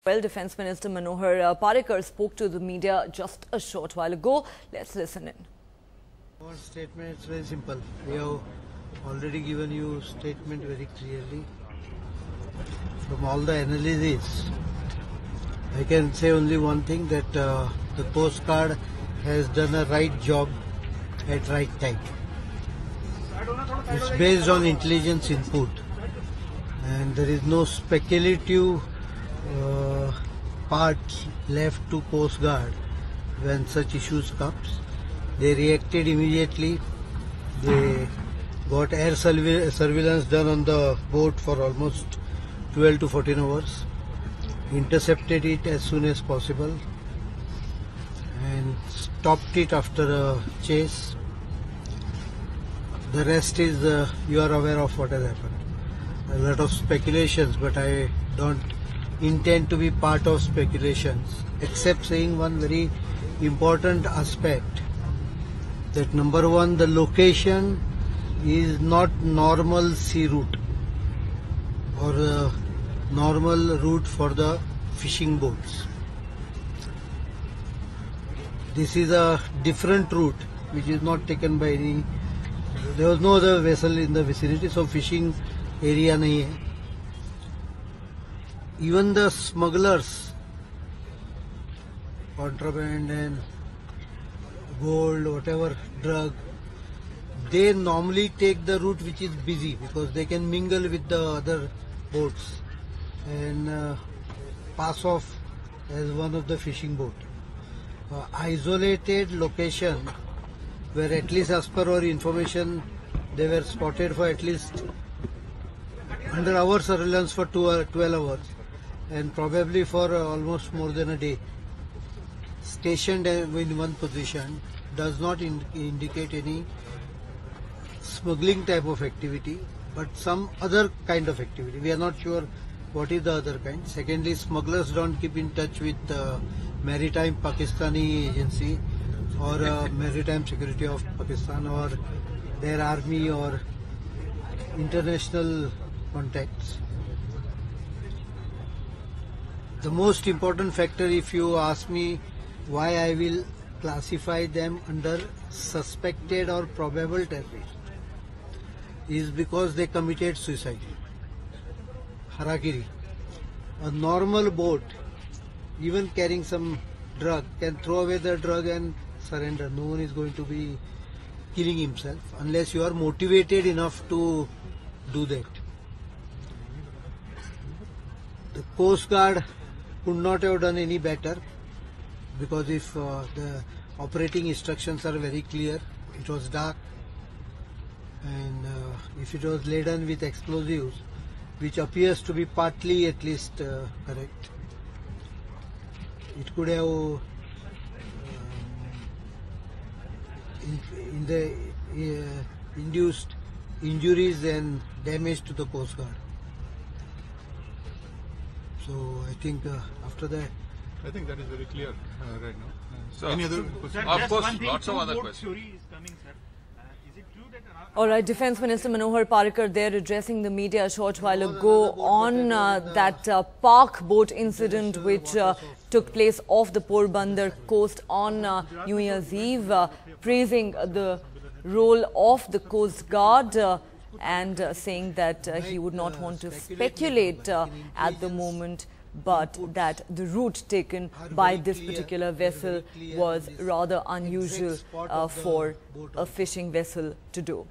Well, Defence Minister Manohar Parrikar spoke to the media just a short while ago. Let's listen in. Our statement is very simple. We have already given you statement very clearly. From all the analysis, I can say only one thing, that the Coast Guard has done a right job at right time. It's based on intelligence input, and there is no speculative part left to Coast Guard when such issues comes. They reacted immediately. They got air surveillance done on the boat for almost 12 to 14 hours, intercepted it as soon as possible and stopped it after a chase. The rest is, you are aware of what has happened. A lot of speculations, but I don't intend to be part of speculations, except saying one very important aspect, that number one, the location is not normal sea route or a normal route for the fishing boats. This is a different route which is not taken by any. There was no other vessel in the vicinity, so fishing area nahi hai. Even the smugglers, contraband and gold, whatever drug, they normally take the route which is busy because they can mingle with the other boats and pass off as one of the fishing boat. Isolated location where, at least as per our information, they were spotted for at least under our surveillance for 12 hours and probably for almost more than a day. Stationed in one position does not indicate any smuggling type of activity, but some other kind of activity. We are not sure what is the other kind. Secondly, smugglers don't keep in touch with Maritime Pakistani Agency or Maritime Security of Pakistan or their army or international contacts. The most important factor, if you ask me why I will classify them under suspected or probable terrorist, is because they committed suicide. Harakiri. A normal boat, even carrying some drug, can throw away the drug and surrender. No one is going to be killing himself unless you are motivated enough to do that. The Coast Guard could not have done any better, because if the operating instructions are very clear, it was dark, and if it was laden with explosives, which appears to be partly at least correct, it could have induced injuries and damage to the Coast Guard. So I think after that, I think that is very clear right now. So, any other questions? of course, lots of other questions. All right, Defence Minister Manohar Parrikar there addressing the media a short while ago on that Park boat incident which took place off the Porbandar coast on New Year's Eve, praising the role of the Coast Guard and saying that he would not want to speculate at the moment, but that the route taken by this particular vessel was rather unusual for a fishing vessel to do.